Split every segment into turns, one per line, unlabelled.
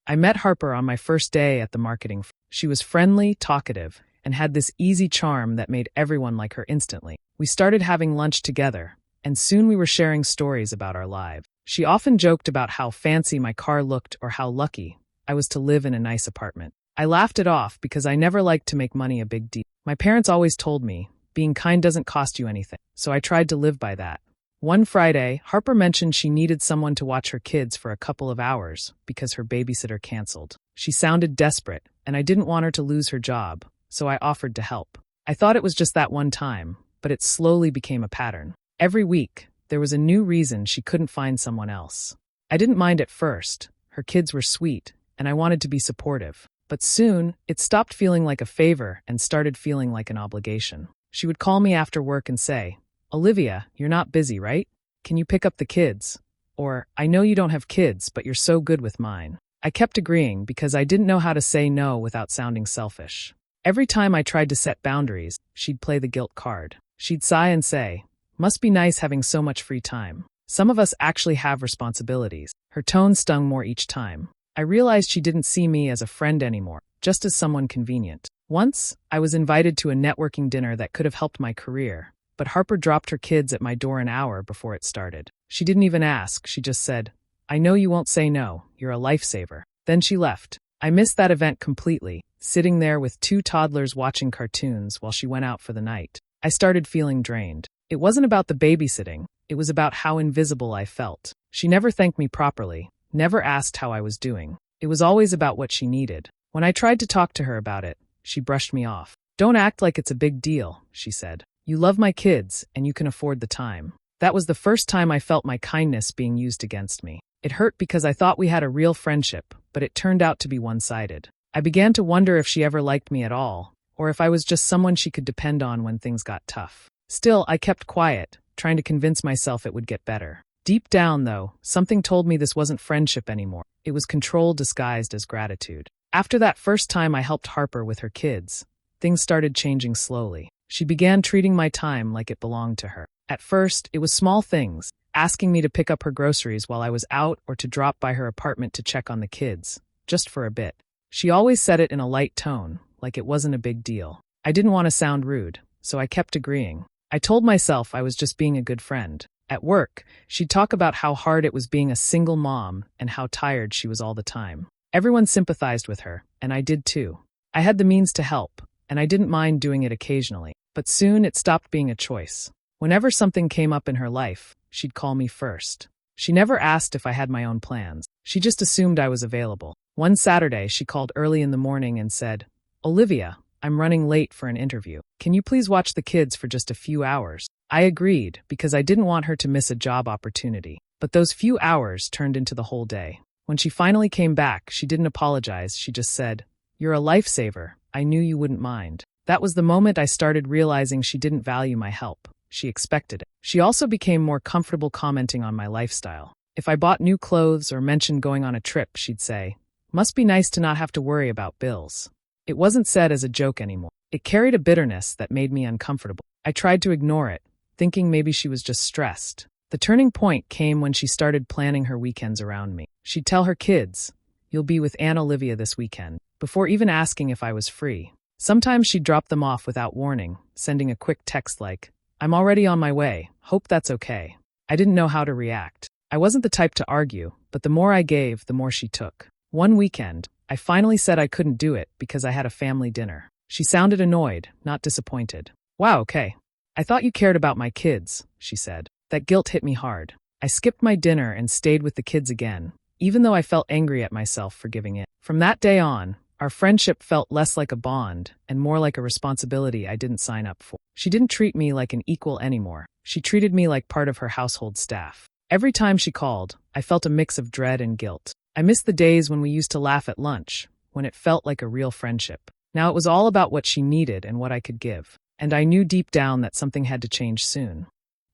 I met Harper on my first day at the marketing. She was friendly, talkative, and had this easy charm that made everyone like her instantly. We started having lunch together, and soon we were sharing stories about our lives. She often joked about how fancy my car looked or how lucky I was to live in a nice apartment. I laughed it off because I never liked to make money a big deal. My parents always told me, being kind doesn't cost you anything, so I tried to live by that. One Friday, Harper mentioned she needed someone to watch her kids for a couple of hours because her babysitter canceled. She sounded desperate, and I didn't want her to lose her job, so I offered to help. I thought it was just that one time, but it slowly became a pattern. Every week, there was a new reason she couldn't find someone else. I didn't mind at first. Her kids were sweet, and I wanted to be supportive. But soon, it stopped feeling like a favor and started feeling like an obligation. She would call me after work and say, "Olivia, you're not busy, right? Can you pick up the kids?" Or, "I know you don't have kids, but you're so good with mine." I kept agreeing because I didn't know how to say no without sounding selfish. Every time I tried to set boundaries, she'd play the guilt card. She'd sigh and say, "Must be nice having so much free time. Some of us actually have responsibilities." Her tone stung more each time. I realized she didn't see me as a friend anymore, just as someone convenient. Once, I was invited to a networking dinner that could have helped my career, but Harper dropped her kids at my door an hour before it started. She didn't even ask, she just said, "I know you won't say no, you're a lifesaver." Then she left. I missed that event completely, sitting there with 2 toddlers watching cartoons while she went out for the night. I started feeling drained. It wasn't about the babysitting, it was about how invisible I felt. She never thanked me properly, never asked how I was doing. It was always about what she needed. When I tried to talk to her about it, she brushed me off. "Don't act like it's a big deal," she said. "You love my kids, and you can afford the time." That was the first time I felt my kindness being used against me. It hurt because I thought we had a real friendship, but it turned out to be one-sided. I began to wonder if she ever liked me at all, or if I was just someone she could depend on when things got tough. Still, I kept quiet, trying to convince myself it would get better. Deep down, though, something told me this wasn't friendship anymore. It was control disguised as gratitude. After that first time I helped Harper with her kids, things started changing slowly. She began treating my time like it belonged to her. At first, it was small things, asking me to pick up her groceries while I was out or to drop by her apartment to check on the kids, just for a bit. She always said it in a light tone, like it wasn't a big deal. I didn't want to sound rude, so I kept agreeing. I told myself I was just being a good friend. At work, she'd talk about how hard it was being a single mom and how tired she was all the time. Everyone sympathized with her, and I did too. I had the means to help, and I didn't mind doing it occasionally. But soon it stopped being a choice. Whenever something came up in her life, she'd call me first. She never asked if I had my own plans. She just assumed I was available. One Saturday, she called early in the morning and said, "Olivia, I'm running late for an interview. Can you please watch the kids for just a few hours?" I agreed because I didn't want her to miss a job opportunity. But those few hours turned into the whole day. When she finally came back, she didn't apologize. She just said, "You're a lifesaver. I knew you wouldn't mind." That was the moment I started realizing she didn't value my help. She expected it. She also became more comfortable commenting on my lifestyle. If I bought new clothes or mentioned going on a trip, she'd say, "Must be nice to not have to worry about bills." It wasn't said as a joke anymore. It carried a bitterness that made me uncomfortable. I tried to ignore it, thinking maybe she was just stressed. The turning point came when she started planning her weekends around me. She'd tell her kids, "You'll be with Aunt Olivia this weekend," before even asking if I was free. Sometimes she'd drop them off without warning, sending a quick text like, "I'm already on my way. Hope that's okay." I didn't know how to react. I wasn't the type to argue, but the more I gave, the more she took. One weekend, I finally said I couldn't do it because I had a family dinner. She sounded annoyed, not disappointed. "Wow, okay. I thought you cared about my kids," she said. That guilt hit me hard. I skipped my dinner and stayed with the kids again, even though I felt angry at myself for giving in. From that day on, our friendship felt less like a bond and more like a responsibility I didn't sign up for. She didn't treat me like an equal anymore. She treated me like part of her household staff. Every time she called, I felt a mix of dread and guilt. I missed the days when we used to laugh at lunch, when it felt like a real friendship. Now it was all about what she needed and what I could give. And I knew deep down that something had to change soon.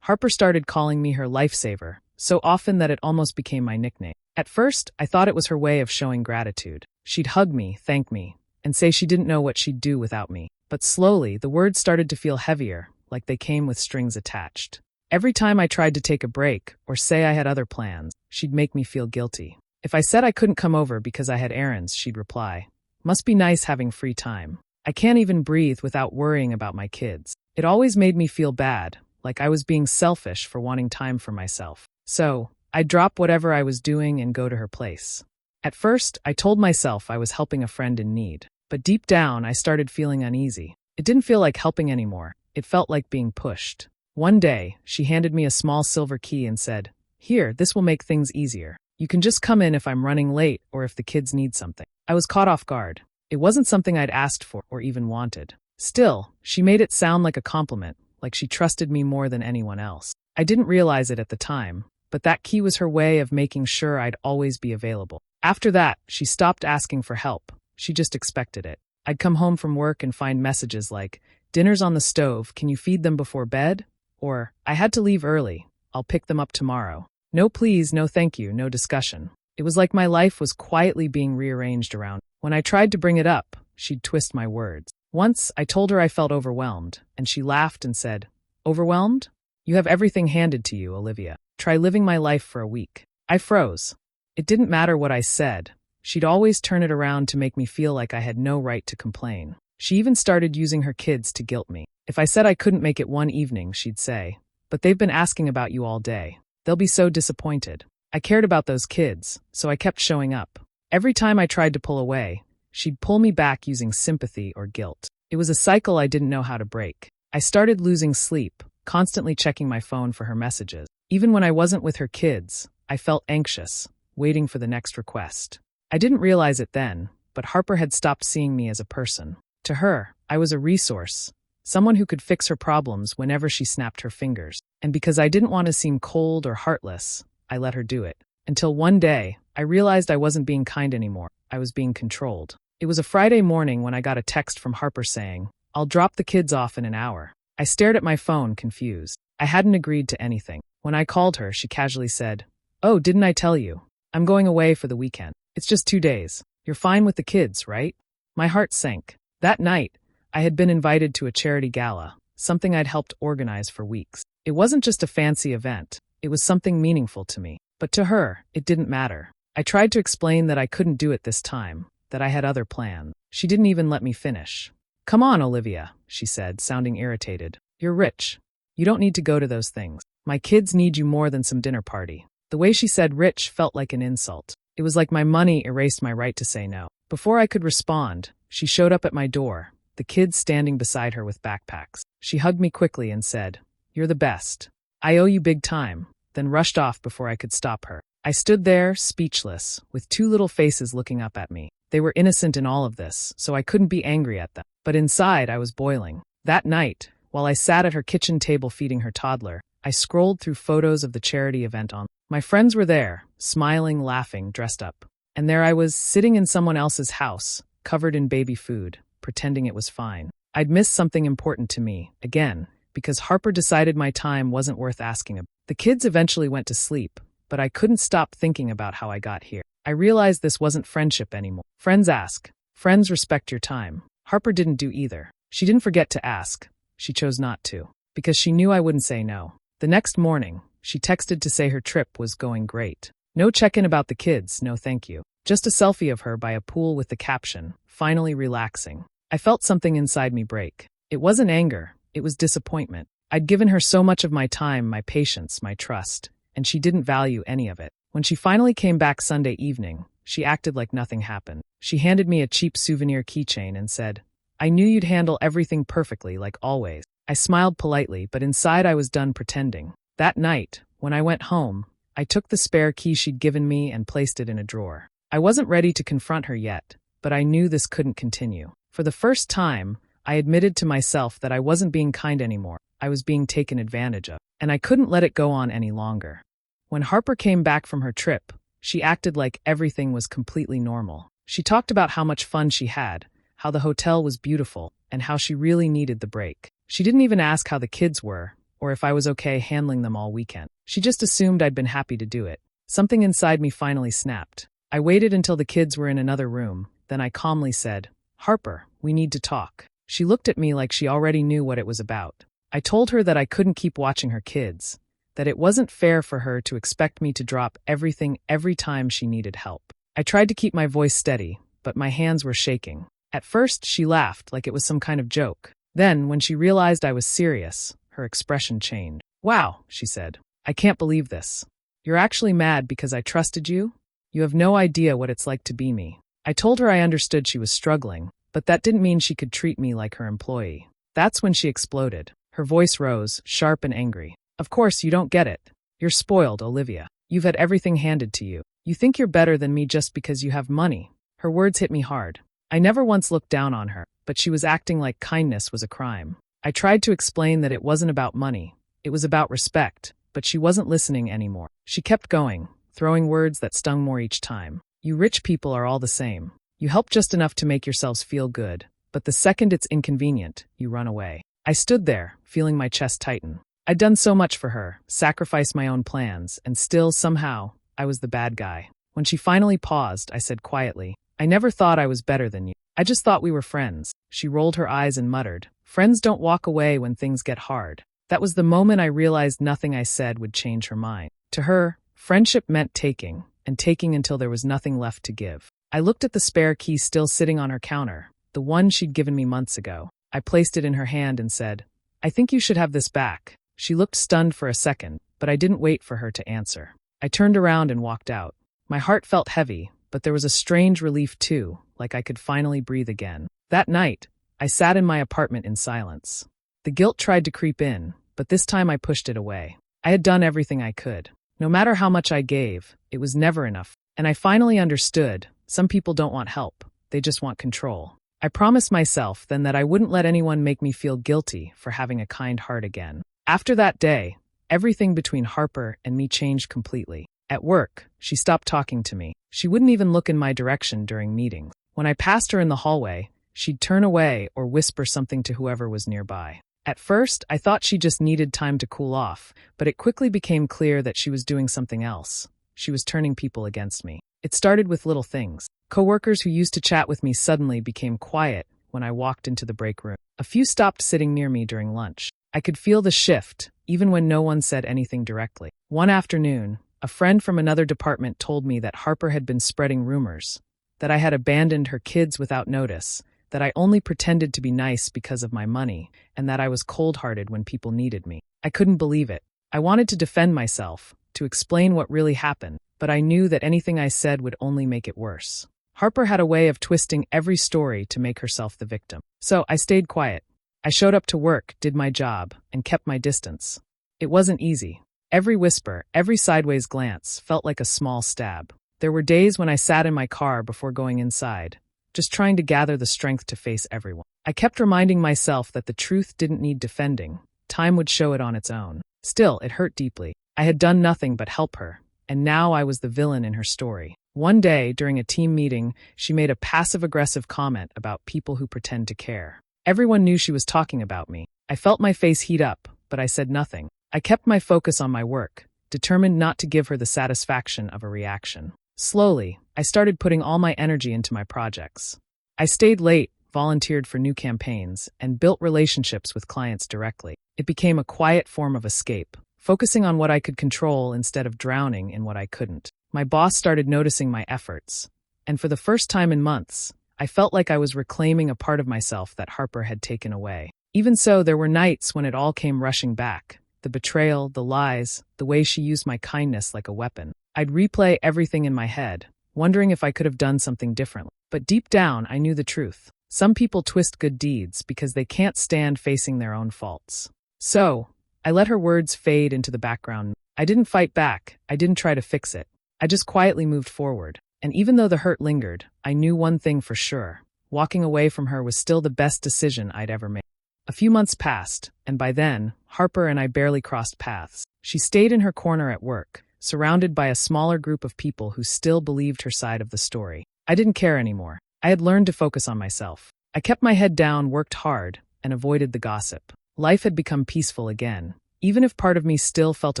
Harper started calling me her lifesaver, so often that it almost became my nickname. At first, I thought it was her way of showing gratitude. She'd hug me, thank me, and say she didn't know what she'd do without me. But slowly, the words started to feel heavier, like they came with strings attached. Every time I tried to take a break or say I had other plans, she'd make me feel guilty. If I said I couldn't come over because I had errands, she'd reply, "Must be nice having free time. I can't even breathe without worrying about my kids." It always made me feel bad, like I was being selfish for wanting time for myself. So, I'd drop whatever I was doing and go to her place. At first, I told myself I was helping a friend in need, but deep down I started feeling uneasy. It didn't feel like helping anymore, it felt like being pushed. One day, she handed me a small silver key and said, "Here, this will make things easier. You can just come in if I'm running late or if the kids need something." I was caught off guard. It wasn't something I'd asked for or even wanted. Still, she made it sound like a compliment, like she trusted me more than anyone else. I didn't realize it at the time, but that key was her way of making sure I'd always be available. After that, she stopped asking for help. She just expected it. I'd come home from work and find messages like, "Dinner's on the stove, can you feed them before bed?" Or, "I had to leave early, I'll pick them up tomorrow." No please, no thank you, no discussion. It was like my life was quietly being rearranged around. When I tried to bring it up, she'd twist my words. Once, I told her I felt overwhelmed, and she laughed and said, "Overwhelmed? You have everything handed to you, Olivia. Try living my life for a week." I froze. It didn't matter what I said. She'd always turn it around to make me feel like I had no right to complain. She even started using her kids to guilt me. If I said I couldn't make it one evening, she'd say, "But they've been asking about you all day. They'll be so disappointed." I cared about those kids, so I kept showing up. Every time I tried to pull away, she'd pull me back using sympathy or guilt. It was a cycle I didn't know how to break. I started losing sleep, constantly checking my phone for her messages. Even when I wasn't with her kids, I felt anxious, waiting for the next request. I didn't realize it then, but Harper had stopped seeing me as a person. To her, I was a resource, someone who could fix her problems whenever she snapped her fingers. And because I didn't want to seem cold or heartless, I let her do it. Until one day, I realized I wasn't being kind anymore. I was being controlled. It was a Friday morning when I got a text from Harper saying, "I'll drop the kids off in an hour." I stared at my phone, confused. I hadn't agreed to anything. When I called her, she casually said, "Oh, didn't I tell you? I'm going away for the weekend. It's just 2 days. You're fine with the kids, right?" My heart sank. That night, I had been invited to a charity gala, something I'd helped organize for weeks. It wasn't just a fancy event. It was something meaningful to me. But to her, it didn't matter. I tried to explain that I couldn't do it this time, that I had other plans. She didn't even let me finish. "Come on, Olivia," she said, sounding irritated. "You're rich. You don't need to go to those things. My kids need you more than some dinner party." The way she said rich felt like an insult. It was like my money erased my right to say no. Before I could respond, she showed up at my door, the kids standing beside her with backpacks. She hugged me quickly and said, "You're the best. I owe you big time," then rushed off before I could stop her. I stood there, speechless, with two little faces looking up at me. They were innocent in all of this, so I couldn't be angry at them. But inside, I was boiling. That night, while I sat at her kitchen table feeding her toddler, I scrolled through photos of the charity event on. My friends were there, smiling, laughing, dressed up. And there I was, sitting in someone else's house, covered in baby food, pretending it was fine. I'd missed something important to me, again, because Harper decided my time wasn't worth asking about. The kids eventually went to sleep, but I couldn't stop thinking about how I got here. I realized this wasn't friendship anymore. Friends ask. Friends respect your time. Harper didn't do either. She didn't forget to ask. She chose not to, because she knew I wouldn't say no. The next morning, she texted to say her trip was going great. No check-in about the kids, no thank you. Just a selfie of her by a pool with the caption, "Finally relaxing." I felt something inside me break. It wasn't anger, it was disappointment. I'd given her so much of my time, my patience, my trust, and she didn't value any of it. When she finally came back Sunday evening, she acted like nothing happened. She handed me a cheap souvenir keychain and said, "I knew you'd handle everything perfectly, like always." I smiled politely, but inside I was done pretending. That night, when I went home, I took the spare key she'd given me and placed it in a drawer. I wasn't ready to confront her yet, but I knew this couldn't continue. For the first time, I admitted to myself that I wasn't being kind anymore. I was being taken advantage of, and I couldn't let it go on any longer. When Harper came back from her trip, she acted like everything was completely normal. She talked about how much fun she had, how the hotel was beautiful, and how she really needed the break. She didn't even ask how the kids were, or if I was okay handling them all weekend. She just assumed I'd been happy to do it. Something inside me finally snapped. I waited until the kids were in another room, then I calmly said, "Harper, we need to talk." She looked at me like she already knew what it was about. I told her that I couldn't keep watching her kids, that it wasn't fair for her to expect me to drop everything every time she needed help. I tried to keep my voice steady, but my hands were shaking. At first, she laughed like it was some kind of joke. Then, when she realized I was serious, her expression changed. "Wow," she said. "I can't believe this. You're actually mad because I trusted you? You have no idea what it's like to be me." I told her I understood she was struggling, but that didn't mean she could treat me like her employee. That's when she exploded. Her voice rose, sharp and angry. "Of course, you don't get it. You're spoiled, Olivia. You've had everything handed to you. You think you're better than me just because you have money." Her words hit me hard. I never once looked down on her, but she was acting like kindness was a crime. I tried to explain that it wasn't about money. It was about respect, but she wasn't listening anymore. She kept going, throwing words that stung more each time. "You rich people are all the same. You help just enough to make yourselves feel good, but the second it's inconvenient, you run away." I stood there, feeling my chest tighten. I'd done so much for her, sacrificed my own plans, and still, somehow, I was the bad guy. When she finally paused, I said quietly, "I never thought I was better than you. I just thought we were friends." She rolled her eyes and muttered, "Friends don't walk away when things get hard." That was the moment I realized nothing I said would change her mind. To her, friendship meant taking, and taking until there was nothing left to give. I looked at the spare key still sitting on her counter, the one she'd given me months ago. I placed it in her hand and said, "I think you should have this back." She looked stunned for a second, but I didn't wait for her to answer. I turned around and walked out. My heart felt heavy, but there was a strange relief too, like I could finally breathe again. That night, I sat in my apartment in silence. The guilt tried to creep in, but this time I pushed it away. I had done everything I could. No matter how much I gave, it was never enough. And I finally understood, some people don't want help, they just want control. I promised myself then that I wouldn't let anyone make me feel guilty for having a kind heart again. After that day, everything between Harper and me changed completely. At work, she stopped talking to me. She wouldn't even look in my direction during meetings. When I passed her in the hallway, she'd turn away or whisper something to whoever was nearby. At first, I thought she just needed time to cool off, but it quickly became clear that she was doing something else. She was turning people against me. It started with little things. Coworkers who used to chat with me suddenly became quiet when I walked into the break room. A few stopped sitting near me during lunch. I could feel the shift, even when no one said anything directly. One afternoon, a friend from another department told me that Harper had been spreading rumors, that I had abandoned her kids without notice, that I only pretended to be nice because of my money, and that I was cold-hearted when people needed me. I couldn't believe it. I wanted to defend myself, to explain what really happened, but I knew that anything I said would only make it worse. Harper had a way of twisting every story to make herself the victim. So I stayed quiet. I showed up to work, did my job, and kept my distance. It wasn't easy. Every whisper, every sideways glance felt like a small stab. There were days when I sat in my car before going inside, just trying to gather the strength to face everyone. I kept reminding myself that the truth didn't need defending. Time would show it on its own. Still, it hurt deeply. I had done nothing but help her, and now I was the villain in her story. One day, during a team meeting, she made a passive-aggressive comment about people who pretend to care. Everyone knew she was talking about me. I felt my face heat up, but I said nothing. I kept my focus on my work, determined not to give her the satisfaction of a reaction. Slowly, I started putting all my energy into my projects. I stayed late, volunteered for new campaigns, and built relationships with clients directly. It became a quiet form of escape, focusing on what I could control instead of drowning in what I couldn't. My boss started noticing my efforts, and for the first time in months, I felt like I was reclaiming a part of myself that Harper had taken away. Even so, there were nights when it all came rushing back. The betrayal, the lies, the way she used my kindness like a weapon. I'd replay everything in my head, wondering if I could have done something differently. But deep down, I knew the truth. Some people twist good deeds because they can't stand facing their own faults. So, I let her words fade into the background. I didn't fight back. I didn't try to fix it. I just quietly moved forward. And even though the hurt lingered, I knew one thing for sure. Walking away from her was still the best decision I'd ever made. A few months passed, and by then, Harper and I barely crossed paths. She stayed in her corner at work, surrounded by a smaller group of people who still believed her side of the story. I didn't care anymore. I had learned to focus on myself. I kept my head down, worked hard, and avoided the gossip. Life had become peaceful again, even if part of me still felt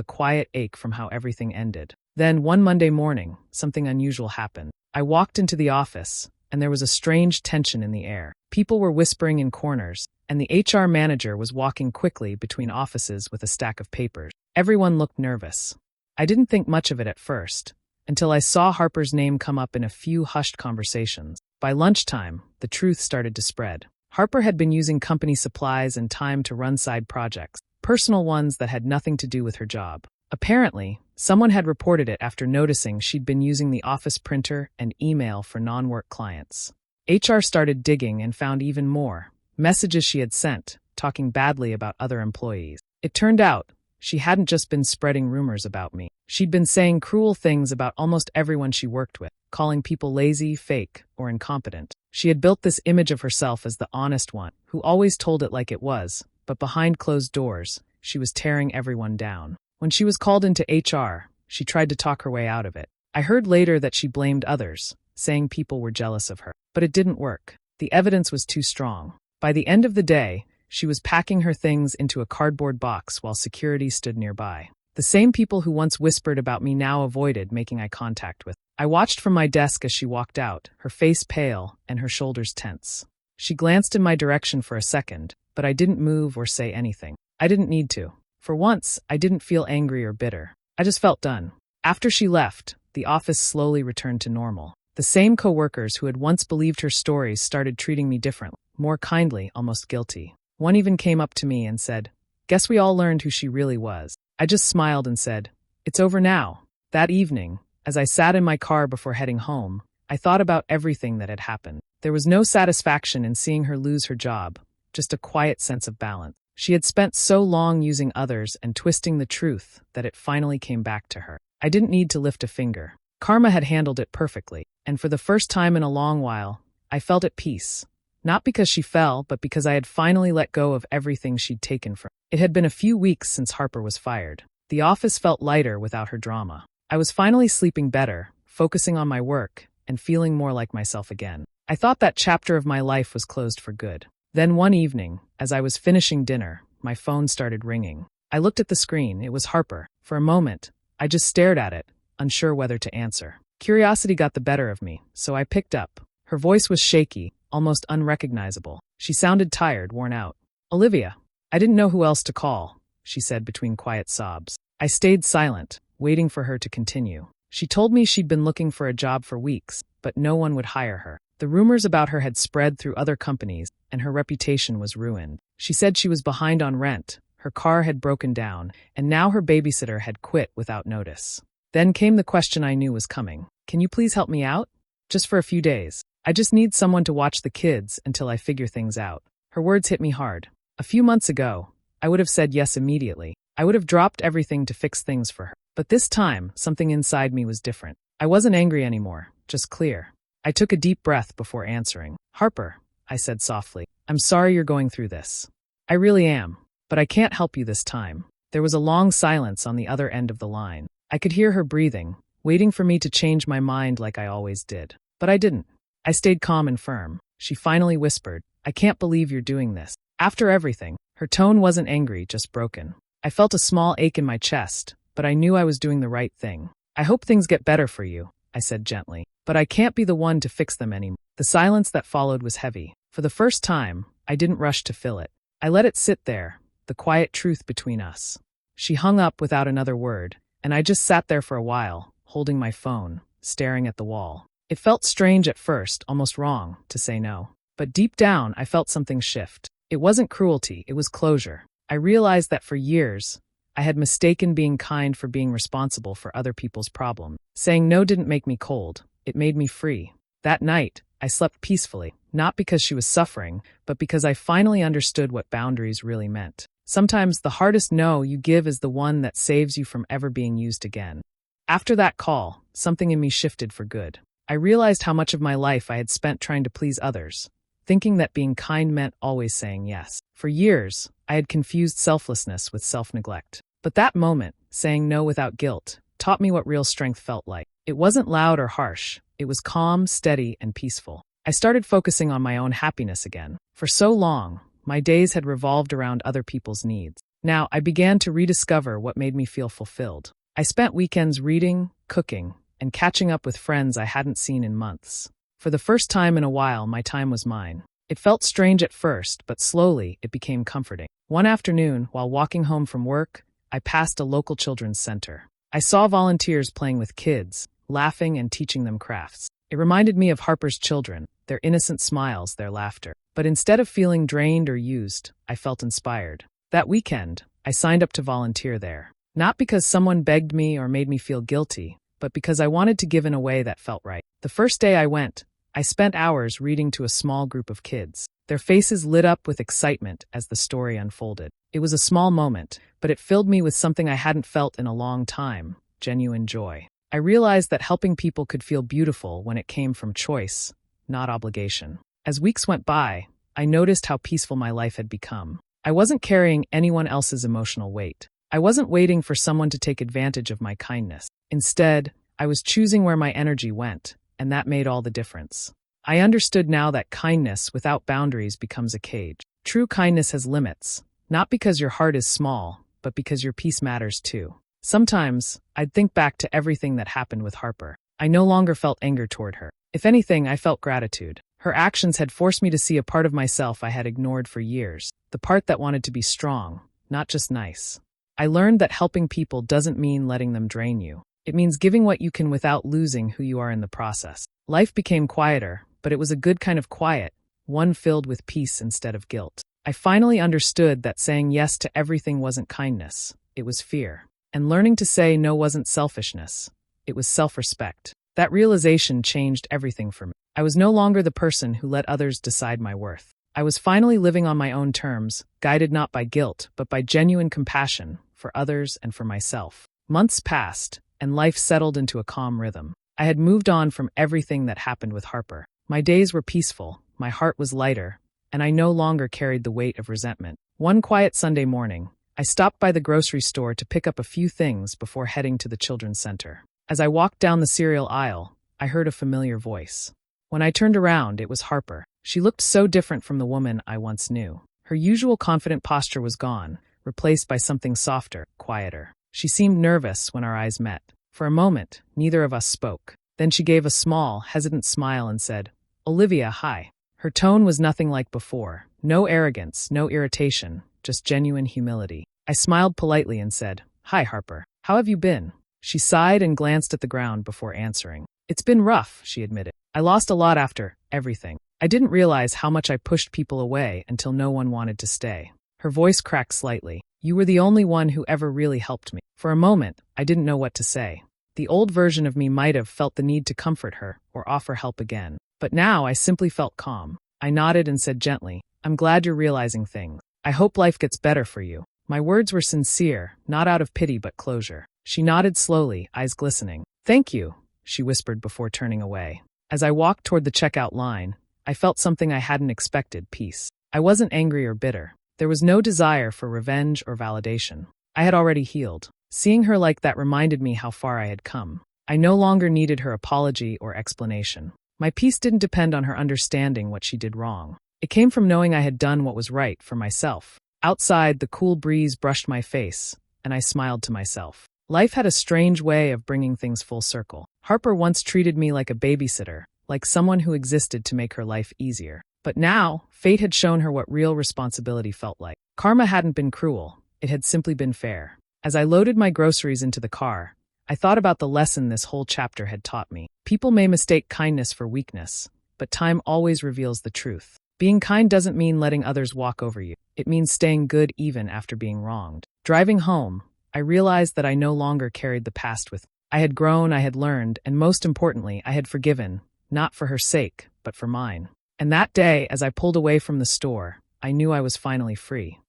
a quiet ache from how everything ended. Then, one Monday morning, something unusual happened. I walked into the office, and there was a strange tension in the air. People were whispering in corners, and the HR manager was walking quickly between offices with a stack of papers. Everyone looked nervous. I didn't think much of it at first, until I saw Harper's name come up in a few hushed conversations. By lunchtime, the truth started to spread. Harper had been using company supplies and time to run side projects, personal ones that had nothing to do with her job. Apparently, someone had reported it after noticing she'd been using the office printer and email for non-work clients. HR started digging and found even more messages she had sent, talking badly about other employees. It turned out, she hadn't just been spreading rumors about me. She'd been saying cruel things about almost everyone she worked with, calling people lazy, fake, or incompetent. She had built this image of herself as the honest one, who always told it like it was, but behind closed doors, she was tearing everyone down. When she was called into HR, she tried to talk her way out of it. I heard later that she blamed others, saying people were jealous of her. But it didn't work. The evidence was too strong. By the end of the day, she was packing her things into a cardboard box while security stood nearby. The same people who once whispered about me now avoided making eye contact with. I watched from my desk as she walked out, her face pale and her shoulders tense. She glanced in my direction for a second, but I didn't move or say anything. I didn't need to. For once, I didn't feel angry or bitter. I just felt done. After she left, the office slowly returned to normal. The same coworkers who had once believed her stories started treating me differently, more kindly, almost guilty. One even came up to me and said, "Guess we all learned who she really was." I just smiled and said, "It's over now." That evening, as I sat in my car before heading home, I thought about everything that had happened. There was no satisfaction in seeing her lose her job, just a quiet sense of balance. She had spent so long using others and twisting the truth that it finally came back to her. I didn't need to lift a finger. Karma had handled it perfectly, and for the first time in a long while, I felt at peace. Not because she fell, but because I had finally let go of everything she'd taken from me. It had been a few weeks since Harper was fired. The office felt lighter without her drama. I was finally sleeping better, focusing on my work, and feeling more like myself again. I thought that chapter of my life was closed for good. Then one evening, as I was finishing dinner, my phone started ringing. I looked at the screen. It was Harper. For a moment, I just stared at it, unsure whether to answer. Curiosity got the better of me, so I picked up. Her voice was shaky, almost unrecognizable. She sounded tired, worn out. "Olivia." I didn't know who else to call, she said between quiet sobs. I stayed silent, waiting for her to continue. She told me she'd been looking for a job for weeks, but no one would hire her. The rumors about her had spread through other companies, and her reputation was ruined. She said she was behind on rent, her car had broken down, and now her babysitter had quit without notice. Then came the question I knew was coming. "Can you please help me out? Just for a few days. I just need someone to watch the kids until I figure things out." Her words hit me hard. A few months ago, I would have said yes immediately. I would have dropped everything to fix things for her. But this time, something inside me was different. I wasn't angry anymore, just clear. I took a deep breath before answering. "Harper," I said softly, "I'm sorry you're going through this. I really am, but I can't help you this time." There was a long silence on the other end of the line. I could hear her breathing, waiting for me to change my mind like I always did. But I didn't. I stayed calm and firm. She finally whispered, "I can't believe you're doing this." After everything, her tone wasn't angry, just broken. I felt a small ache in my chest, but I knew I was doing the right thing. "I hope things get better for you," I said gently, "but I can't be the one to fix them anymore." The silence that followed was heavy. For the first time, I didn't rush to fill it. I let it sit there, the quiet truth between us. She hung up without another word, and I just sat there for a while, holding my phone, staring at the wall. It felt strange at first, almost wrong, to say no. But deep down, I felt something shift. It wasn't cruelty, it was closure. I realized that for years, I had mistaken being kind for being responsible for other people's problems. Saying no didn't make me cold, it made me free. That night, I slept peacefully, not because she was suffering, but because I finally understood what boundaries really meant. Sometimes the hardest no you give is the one that saves you from ever being used again. After that call, something in me shifted for good. I realized how much of my life I had spent trying to please others, thinking that being kind meant always saying yes. For years, I had confused selflessness with self-neglect. But that moment, saying no without guilt, taught me what real strength felt like. It wasn't loud or harsh. It was calm, steady, and peaceful. I started focusing on my own happiness again. For so long, my days had revolved around other people's needs. Now, I began to rediscover what made me feel fulfilled. I spent weekends reading, cooking, and catching up with friends I hadn't seen in months. For the first time in a while, my time was mine. It felt strange at first, but slowly it became comforting. One afternoon, while walking home from work, I passed a local children's center. I saw volunteers playing with kids, laughing and teaching them crafts. It reminded me of Harper's children, their innocent smiles, their laughter. But instead of feeling drained or used, I felt inspired. That weekend, I signed up to volunteer there. Not because someone begged me or made me feel guilty, but because I wanted to give in a way that felt right. The first day I went, I spent hours reading to a small group of kids. Their faces lit up with excitement as the story unfolded. It was a small moment, but it filled me with something I hadn't felt in a long time: genuine joy. I realized that helping people could feel beautiful when it came from choice, not obligation. As weeks went by, I noticed how peaceful my life had become. I wasn't carrying anyone else's emotional weight. I wasn't waiting for someone to take advantage of my kindness. Instead, I was choosing where my energy went, and that made all the difference. I understood now that kindness without boundaries becomes a cage. True kindness has limits, not because your heart is small, but because your peace matters too. Sometimes, I'd think back to everything that happened with Harper. I no longer felt anger toward her. If anything, I felt gratitude. Her actions had forced me to see a part of myself I had ignored for years, the part that wanted to be strong, not just nice. I learned that helping people doesn't mean letting them drain you. It means giving what you can without losing who you are in the process. Life became quieter, but it was a good kind of quiet, one filled with peace instead of guilt. I finally understood that saying yes to everything wasn't kindness, it was fear. And learning to say no wasn't selfishness, it was self-respect. That realization changed everything for me. I was no longer the person who let others decide my worth. I was finally living on my own terms, guided not by guilt, but by genuine compassion for others and for myself. Months passed, and life settled into a calm rhythm. I had moved on from everything that happened with Harper. My days were peaceful, my heart was lighter, and I no longer carried the weight of resentment. One quiet Sunday morning, I stopped by the grocery store to pick up a few things before heading to the children's center. As I walked down the cereal aisle, I heard a familiar voice. When I turned around, it was Harper. She looked so different from the woman I once knew. Her usual confident posture was gone, replaced by something softer, quieter. She seemed nervous when our eyes met. For a moment, neither of us spoke. Then she gave a small, hesitant smile and said, "Olivia, hi." Her tone was nothing like before. No arrogance, no irritation, just genuine humility. I smiled politely and said, "Hi, Harper. How have you been?" She sighed and glanced at the ground before answering. "It's been rough," she admitted. "I lost a lot after everything. I didn't realize how much I pushed people away until no one wanted to stay." Her voice cracked slightly. "You were the only one who ever really helped me." For a moment, I didn't know what to say. The old version of me might have felt the need to comfort her or offer help again. But now I simply felt calm. I nodded and said gently, "I'm glad you're realizing things. I hope life gets better for you." My words were sincere, not out of pity but closure. She nodded slowly, eyes glistening. "Thank you," she whispered before turning away. As I walked toward the checkout line, I felt something I hadn't expected: peace. I wasn't angry or bitter. There was no desire for revenge or validation. I had already healed. Seeing her like that reminded me how far I had come. I no longer needed her apology or explanation. My peace didn't depend on her understanding what she did wrong. It came from knowing I had done what was right for myself. Outside, the cool breeze brushed my face, and I smiled to myself. Life had a strange way of bringing things full circle. Harper once treated me like a babysitter, like someone who existed to make her life easier. But now, fate had shown her what real responsibility felt like. Karma hadn't been cruel, it had simply been fair. As I loaded my groceries into the car, I thought about the lesson this whole chapter had taught me. People may mistake kindness for weakness, but time always reveals the truth. Being kind doesn't mean letting others walk over you. It means staying good even after being wronged. Driving home, I realized that I no longer carried the past with me. I had grown, I had learned, and most importantly, I had forgiven, not for her sake, but for mine. And that day, as I pulled away from the store, I knew I was finally free.